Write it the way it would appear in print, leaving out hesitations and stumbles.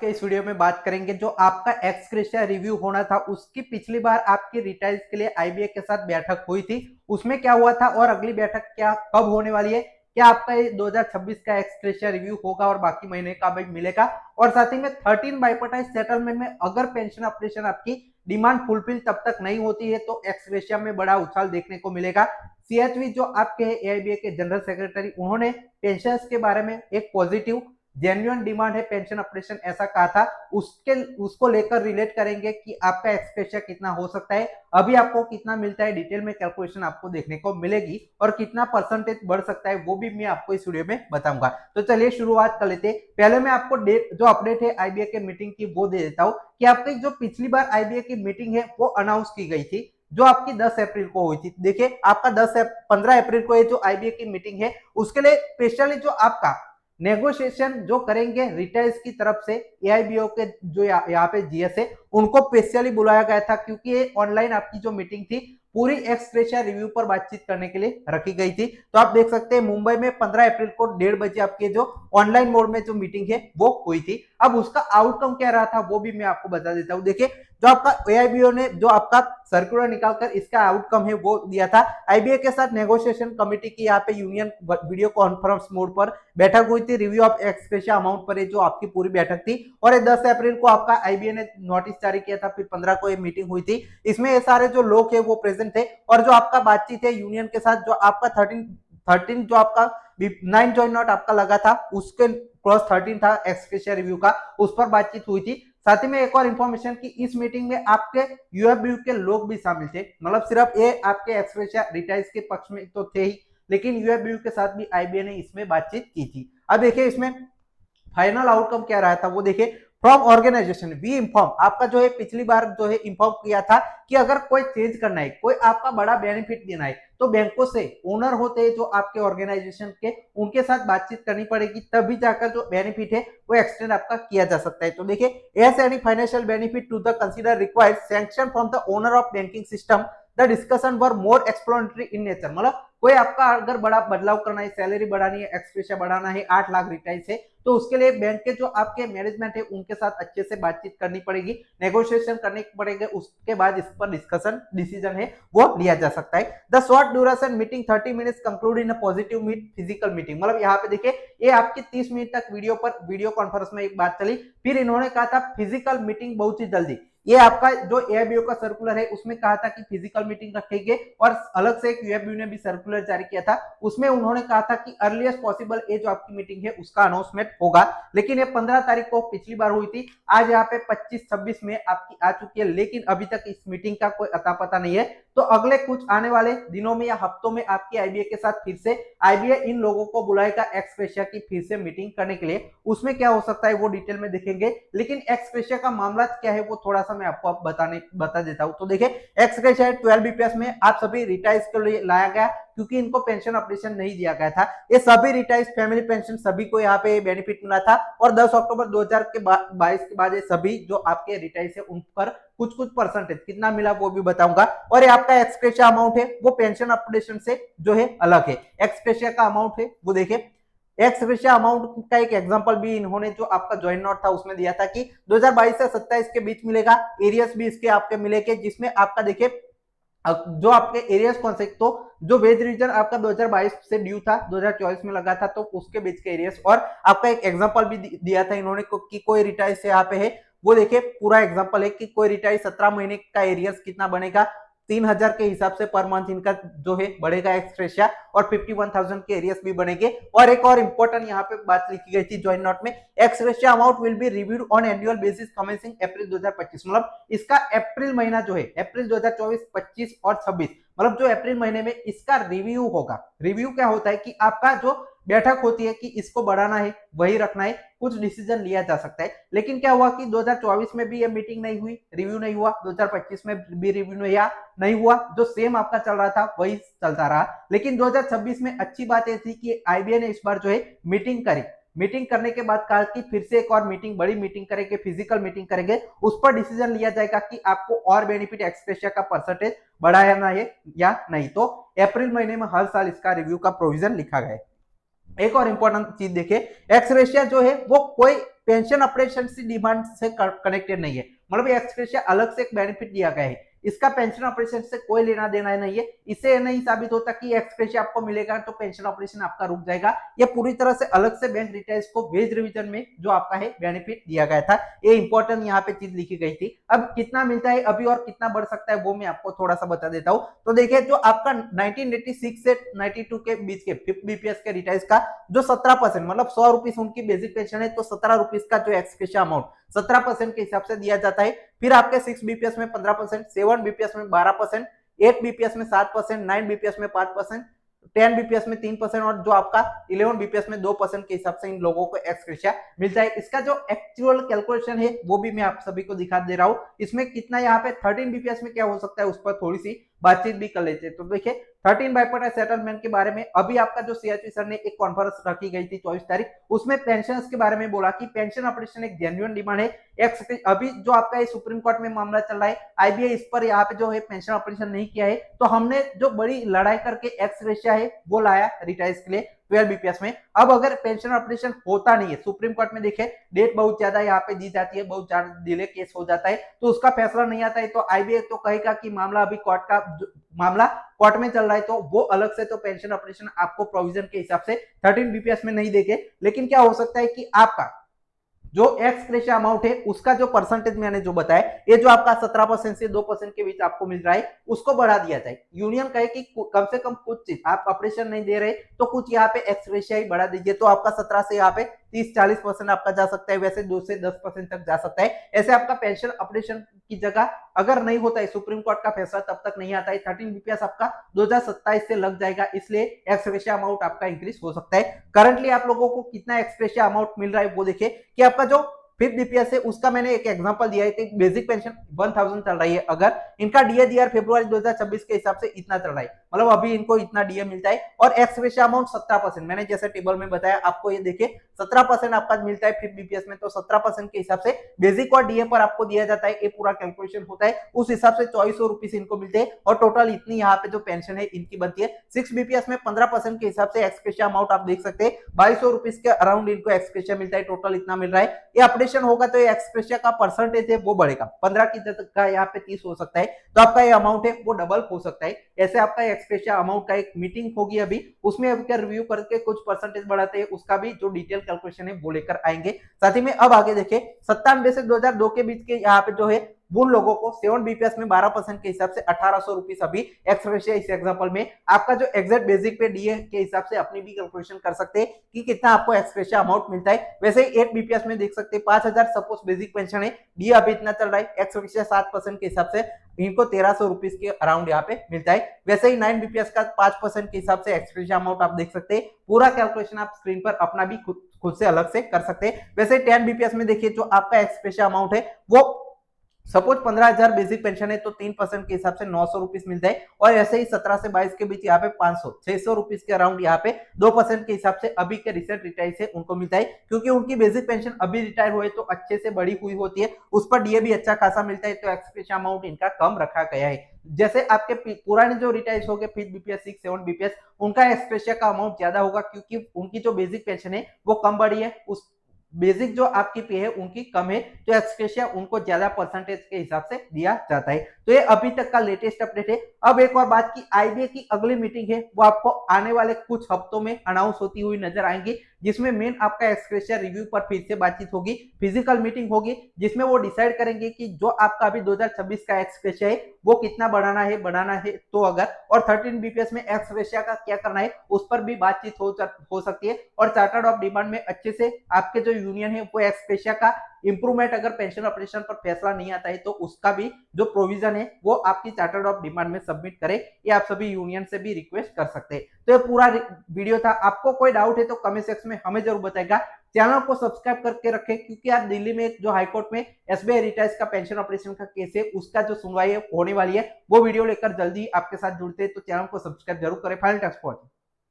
के इस वीडियो में बात करेंगे जो आपका एक्स ग्रेशिया रिव्यू होना था उसकी पिछली बार आपकी रिटाइल्स के लिए आईबीए के साथ बैठक हुई थी, उसमें क्या हुआ था और अगली बैठक क्या कब होने वाली है, क्या आपका ये 2026 का एक्स ग्रेशिया रिव्यू होगा और बाकी महीने का भी मिलेगा। और साथ ही में 13 बाइपोटाइज सेटलमेंट में अगर पेंशन ऑपरेशन आपकी डिमांड फुलफिल तब तक नहीं होती है तो एक्स ग्रेशिया में बड़ा उछाल देखने को मिलेगा। सीएचवी जो आपके एआईबीए के जनरल सेक्रेटरी, उन्होंने पेंशन के बारे में एक पॉजिटिव जेन्युइन डिमांड है पेंशन ऑपरेशन ऐसा कहा था, उसको लेकर रिलेट करेंगे कि आपका एक्सपेक्टेशन कितना हो सकता है, अभी आपको कितना मिलता है, डिटेल में कैलकुलेशन आपको देखने को मिलेगी और कितना परसेंटेज बढ़ सकता है वो भी मैं आपको इस वीडियो में बताऊंगा। तो चलिए शुरुआत कर लेते हैं। पहले मैं आपको डेट जो अपडेट है आईबीए के मीटिंग की वो दे देता हूं कि आपकी जो पिछली बार आईबीए की मीटिंग है वो अनाउंस की गई थी जो आपकी 10 अप्रैल को हुई थी। देखिए आपका 15 अप्रैल को ये जो आईबीए की मीटिंग है उसके लिए स्पेशली जो आपका नेगोशिएशन जो करेंगे रिटेल्स की तरफ से एआईबीओ के जो यहाँ पे जीएस है उनको स्पेशली बुलाया गया था क्योंकि ये ऑनलाइन आपकी जो मीटिंग थी पूरी एक्स ग्रेशिया रिव्यू पर बातचीत करने के लिए रखी गई थी। तो आप देख सकते हैं मुंबई में 15 अप्रैल को 1:30 बजे आपके जो ऑनलाइन मोड में जो मीटिंग है वो हुई थी। अब उसका आउटकम क्या रहा था वो भी मैं आपको बता देता हूँ। देखिए जो आपका एआईबीओ ने जो आपका सर्कुलर निकालकर इसका आउटकम है वो दिया था। आईबीए के साथ नेगोशिएशन कमेटी की यहाँ पे यूनियन वीडियो कॉन्फ्रेंस मोड पर बैठक हुई थी, review of x gratia amount पर जो आपकी पूरी बैठक थी। और ये 10 अप्रैल को आपका आईबीए ने नोटिस जारी किया था, फिर 15 को ये मीटिंग हुई थी। इसमें ये सारे जो लोग है वो प्रेजेंट थे और जो आपका बातचीत है यूनियन के साथ जो आपका 13 जो आपका 9 जॉइंट नोट आपका लगा था उसके क्लॉज 13 था एक्स ग्रेशिया रिव्यू का, उस पर बातचीत हुई थी। साथ ही में एक और इंफॉर्मेशन की इस मीटिंग में आपके यूएफबीयू के लोग भी शामिल थे, मतलब सिर्फ ये आपके एक्स ग्रेशिया रिटाइल्स के पक्ष में तो थे ही लेकिन यूएफबीयू के साथ भी आईबीए ने इसमें बातचीत की थी। अब देखिए इसमें फाइनल आउटकम क्या रहा था वो देखिए। फ्रॉम ऑर्गेनाइजेशन वी इन्फॉर्म, आपका जो है पिछली बार जो है इन्फॉर्म किया था कि अगर कोई चेंज करना है, कोई आपका बड़ा बेनिफिट देना है तो बैंकों से ओनर होते हैं जो आपके ऑर्गेनाइजेशन के, उनके साथ बातचीत करनी पड़ेगी तभी जाकर जो बेनिफिट है वो एक्सटेंड आपका किया जा सकता है। तो देखिए as any financial benefit to the consider required sanction from the owner of banking system the discussion were more exploratory in nature, मतलब कोई आपका अगर बड़ा बदलाव करना है, सैलरी बढ़ानी है, एक्सपेक्टेशन बढ़ाना है, 8 लाख रिटाइल्स है तो उसके लिए बैंक के जो आपके मैनेजमेंट है उनके साथ अच्छे से बातचीत करनी पड़ेगी, नेगोशिएशन करने पड़ेंगे, उसके बाद इस पर डिस्कशन डिसीजन है वो लिया जा सकता है। The short duration meeting 30 minutes conclude in a positive meet physical meeting, मतलब यहाँ पे देखिए ये आपकी 30 मिनट तक वीडियो कॉन्फ्रेंस में एक बात चली, फिर इन्होंने कहा था फिजिकल मीटिंग बहुत ही जल्दी। ये आपका जो एआईबीओ का सर्कुलर है उसमें कहा था कि फिजिकल मीटिंग रखेंगे और अलग से एक यूएफबीयू ने भी सर्कुलर जारी किया था, उसमें उन्होंने कहा था कि अर्लीस्ट पॉसिबल ये जो आपकी मीटिंग है उसका अनाउंसमेंट होगा। लेकिन ये 15 तारीख को पिछली बार हुई थी, आज यहाँ पे 25-26 में आपकी आ चुकी है लेकिन अभी तक इस मीटिंग का कोई अता पता नहीं है। तो अगले कुछ आने वाले दिनों में या हफ्तों में आपकी आईबीए के साथ फिर से आईबीए इन लोगों को बुलाएगा एक्स ग्रेशिया की फिर से मीटिंग करने के लिए, उसमें क्या हो सकता है वो डिटेल में देखेंगे। लेकिन एक्स ग्रेशिया का मामला क्या है वो थोड़ा सा मैं आपको बता देता हूं। तो देखिए एक्स ग्रेशिया 12 बीपीएस में आप सभी रिटायर्स के लिए लाया गया क्योंकि इनको पेंशन ऑपरेशन नहीं दिया गया था, ये सभी रिटायर्स फैमिली पेंशन सभी को यहाँ पे बेनिफिट मिला था और 10 अक्टूबर 2022 के बाद ये सभी जो आपके रिटायर्स है उन पर कुछ परसेंटेज कितना मिला वो भी बताऊंगा। और ये आपका एक्स ग्रेशिया अमाउंट है वो पेंशन अपडेशन से जो है अलग है। एक्स ग्रेशिया का अमाउंट है वो देखिए, एक्स ग्रेशिया अमाउंट का एक एग्जांपल भी इन्होंने जो आपका जॉइंट नोट था उसमें दिया था कि 2022 से 27 के बीच मिलेगा, एरियस भी इसके आपके मिलेंगे जिसमें आपका देखिए जो आपके एरियस कौन से, तो जो वेज रिविजन आपका 2022 से ड्यू था 2024 में लगा था तो उसके बीच के एरियस, और आपका एक एग्जांपल भी दिया था इन्होंने कि कोई रिटायर से यहाँ पे है वो देखिए पूरा एग्जांपल है कि कोई रिटायर 17 महीने का एरियस कितना बनेगा, 3000 के हिसाब से पर मंथ इनका जो है बढ़ेगा एक्स ग्रेशिया और 51,000 के एरियस भी बनेंगे। और एक और इंपॉर्टेंट यहाँ पे बात लिखी गई थी जॉइंट नोट में, ex gratia amount will be reviewed on annual basis commencing April 2025, मतलब इसका अप्रैल महीना जो है अप्रैल 2024, 25 और 26, मतलब जो अप्रैल महीने में इसका रिव्यू होगा। रिव्यू क्या होता है कि आपका जो बैठक होती है कि इसको बढ़ाना है वही रखना है, कुछ डिसीजन लिया जा सकता है। लेकिन क्या हुआ कि 2024 में भी ये मीटिंग नहीं हुई, रिव्यू नहीं हुआ, 2025 में भी रिव्यू नहीं हुआ, जो सेम आपका चल रहा था वही चलता रहा। लेकिन 2026 में अच्छी बात यह थी कि आईबीए ने इस बार जो है मीटिंग करी, मीटिंग करने के बाद कहा कि फिर से एक और मीटिंग, बड़ी मीटिंग करेंगे, फिजिकल मीटिंग करेंगे, उस पर डिसीजन लिया जाएगा कि आपको और बेनिफिट एक्स ग्रेशिया का परसेंटेज बढ़ाना है या नहीं। तो अप्रैल महीने में हर साल इसका रिव्यू का प्रोविजन लिखा गया है। एक और इंपॉर्टेंट चीज देखिए, एक्स ग्रेशिया जो है वो कोई पेंशन ऑपरेशन से डिमांड से कनेक्टेड नहीं है, मतलब एक्स ग्रेशिया अलग से एक बेनिफिट दिया गया है, इसका पेंशन ऑपरेशन से कोई लेना देना नहीं है। इससे ये नहीं साबित होता कि एक्स ग्रेशिया आपको मिलेगा तो पेंशन ऑपरेशन आपका रुक जाएगा। ये पूरी तरह से अलग से बैंक डिटेल्स को वेज रिवीजन में जो आपका है बेनिफिट दिया गया था, ये इंपॉर्टेंट यहाँ पे चीज लिखी गई थी। अब कितना मिलता है अभी और कितना बढ़ सकता है वो मैं आपको थोड़ा सा बता देता हूँ। तो देखिए जो आपका 1986 से 92 के बीच के 5 बीपीएस के रिटायर्स का जो 17% मतलब 100 रुपीज उनकी बेसिक पेंशन है, तो 17 रुपीज का जो एक्स ग्रेशिया अमाउंट 17% के हिसाब से दिया जाता है। फिर आपके 6 बीपीएस में 15%, 7 बीपीएस में 12%, 8 बीपीएस में 7%, 9 बीपीएस में 5%, 10 बीपीएस में 3% और जो आपका 11 बीपीएस में 2% के हिसाब से इन लोगों को एक्स ग्रेशिया मिलता है। इसका जो एक्चुअल कैलकुलेशन है वो भी मैं आप सभी को दिखा दे रहा हूं। इसमें कितना यहाँ पे 13 बीपीएस में क्या हो सकता है उस पर थोड़ी सी बातचीत भी कर लेते हैं। तो देखिए 13 बाइपोर्टल सेटलमेंट के बारे में अभी आपका जो सीएचवी सर ने एक कॉन्फ्रेंस रखी गई थी 24 तारीख, उसमें पेंशन के बारे में बोला कि पेंशन ऑपरेशन एक जेन्युइन डिमांड है। अभी जो आपका सुप्रीम कोर्ट में मामला चल रहा है, आईबीआई इस पर यहाँ पे जो है पेंशन ऑपरेशन नहीं किया है, तो हमने जो बड़ी लड़ाई करके एक्स ग्रेशिया है वो लाया रिटायर्स के लिए 12 बीपीएस में। अब अगर पेंशन ऑपरेशन होता नहीं है, सुप्रीम कोर्ट में देखे डेट बहुत ज्यादा यहाँ पे दी जाती है, बहुत ज्यादा डिले केस हो जाता है, तो उसका फैसला नहीं आता है, तो आईबीआई तो कहेगा कि मामला अभी कोर्ट का मामला कोर्ट में चल रहा है, तो वो अलग से तो पेंशन ऑपरेशन आपको प्रोविजन के हिसाब से 13 बीपीएस में नहीं देंगे। लेकिन क्या हो सकता है कि आपका जो एक्स ग्रेशिया अमाउंट है उसका जो परसेंटेज मैंने जो बताया, ये जो आपका 17% से 2% के बीच आपको मिल रहा है, उसको बढ़ा दिया जाए। यूनियन कहे कि कम से कम कुछ चीज आप ऑपरेशन नहीं दे रहे तो कुछ यहाँ पे एक्स ग्रेशिया ही बढ़ा दीजिए, तो आपका 17 से यहाँ पे 30-40% आपका जा सकता है, वैसे 2 से 10% तक जा सकता है। ऐसे आपका पेंशन ऑपरेशन की जगह अगर नहीं होता है, सुप्रीम कोर्ट का फैसला तब तक नहीं आता है, 13 बीपीएस आपका 2027 से लग जाएगा, इसलिए एक्स ग्रेशिया अमाउंट आपका इंक्रीज हो सकता है। करंटली आप लोगों को कितना एक्स ग्रेशिया अमाउंट मिल रहा है वो देखिए कि आपका जो 5 बीपीएस है उसका मैंने एक एग्जांपल दिया है कि बेसिक पेंशन 1000 चल रही है, अगर इनका डीए दिया फरवरी 2026 के हिसाब से इतना चल रहा है, मतलब अभी इनको इतना डीए मिलता है, और एक्स ग्रेशिया अमाउंट 17%, मैंने जैसे टेबल में बताया आपको, ये देखिए 17% आपका मिलता है 5 बीपीएस में, तो 17% के हिसाब से बेसिक और डीए पर आपको दिया जाता है, ये पूरा कैलकुलेशन होता है, उस हिसाब से 2400 रुपीज इनको मिलते हैं, और टोटल इतनी यहाँ पे जो पेंशन है इनकी बनती है। 6 बीपीएस में 15% के हिसाब से एक्स ग्रेशिया अमाउंट आप देख सकते हैं 2200 रुपीज के अराउंड इनको एक्स ग्रेशिया मिलता है, टोटल इतना मिल रहा है। ये ऑपरेशन होगा तो एक्स ग्रेशिया का परसेंटेज है वो बढ़ेगा, 15 की जगह का यहाँ पे 30 हो सकता है, तो आपका ये अमाउंट है वो डबल हो सकता है। ऐसे आपका एक्स ग्रेशिया अमाउंट का एक मीटिंग होगी अभी, उसमें अभी क्या रिव्यू करके कुछ परसेंटेज बढ़ाते हैं, उसका भी जो डिटेल कैलकुलेशन है वो लेकर आएंगे। साथ ही में अब आगे देखें 97 से 2002 के बीच के यहाँ पे जो है उन लोगों को 7 बीपीएस में 12% के हिसाब से 1800 रुपीज अभी एक्स ग्रेशिया, इस एग्जांपल में आपका जो एग्जैक्ट बेसिक पे डीए के हिसाब से अपनी भी कैलकुलेशन कर सकते हैं कि कितना आपको एक्स ग्रेशिया अमाउंट मिलता है। वैसे 8 बीपीएस में देख सकते हैं 5000 सपोज बेसिक पेंशन है, डीए अभी इतना चल रहा है, एक्स ग्रेशिया 7% के हिसाब से इनको 1300 रुपीज के अराउंड यहाँ पे मिलता है। वैसे ही 9 बीपीएस का 5% के हिसाब से एक्स ग्रेशिया अमाउंट आप देख सकते हैं, पूरा कैलकुलेशन आप स्क्रीन पर अपना भी खुद से अलग से कर सकते हैं। वैसे 10 बीपीएस में देखिए जो आपका एक्स ग्रेशिया अमाउंट है वो सपोज 15,000 बेसिक पेंशन है तो 3% के हिसाब से 900 रुपीज मिलता है, और ऐसे ही 17 से 22 के बीच यहाँ पे 600 रुपीज के अराउंड यहाँ पे 2% के हिसाब से अभी के रिसेंट रिटायर से उनको मिलता है, क्योंकि उनकी बेसिक पेंशन अभी रिटायर हुए तो अच्छे से बड़ी हुई होती है, उस पर डीए भी अच्छा खासा मिलता है, तो एक्स ग्रेशिया अमाउंट इनका कम रखा गया है। जैसे आपके पुराने जो रिटायर हो गए 5 बीपीएस 6 7 बीपीएस, उनका एक्स ग्रेशिया का अमाउंट ज्यादा होगा, क्योंकि उनकी जो बेसिक पेंशन है वो कम बढ़ी है, उस बेसिक जो आपकी पे है उनकी कम है, तो एक्स ग्रेशिया उनको ज्यादा परसेंटेज के हिसाब से दिया जाता है। तो ये अभी तक का लेटेस्ट अपडेट है। अब एक और बात की आईबीए की अगली मीटिंग है वो आपको आने वाले कुछ हफ्तों में अनाउंस होती हुई नजर आएंगी, जिसमें मेन आपका एक्स ग्रेशिया रिव्यू पर फिर से बातचीत होगी, फिजिकल मीटिंग होगी, जिसमें वो डिसाइड करेंगे कि जो आपका अभी 2026 का एक्स ग्रेशिया है वो कितना बढ़ाना है तो अगर, और 13 बीपीएस में एक्स ग्रेशिया का क्या करना है उस पर भी बातचीत हो सकती है। और चार्टर्ड ऑफ डिमांड में अच्छे से आपके जो यूनियन है वो एक्स ग्रेशिया का इंप्रूवमेंट अगर पेंशन ऑपरेशन पर फैसला नहीं आता है तो उसका भी जो प्रोविजन है वो आपकी चार्टर्ड ऑफ डिमांड में सबमिट करे, ये आप सभी यूनियन से भी रिक्वेस्ट कर सकते हैं। तो ये पूरा वीडियो था, आपको कोई डाउट है तो कमेंट सेक्शन में हमें जरूर बताएगा। चैनल को सब्सक्राइब करके रखें, क्योंकि आज दिल्ली में जो हाईकोर्ट में एसबीआई रिटायर्स का पेंशन ऑपरेशन का केस है उसका जो सुनवाई होने वाली है वो वीडियो लेकर जल्दी आपके साथ जुड़ते हैं, तो चैनल को सब्सक्राइब जरूर करें। Final text point.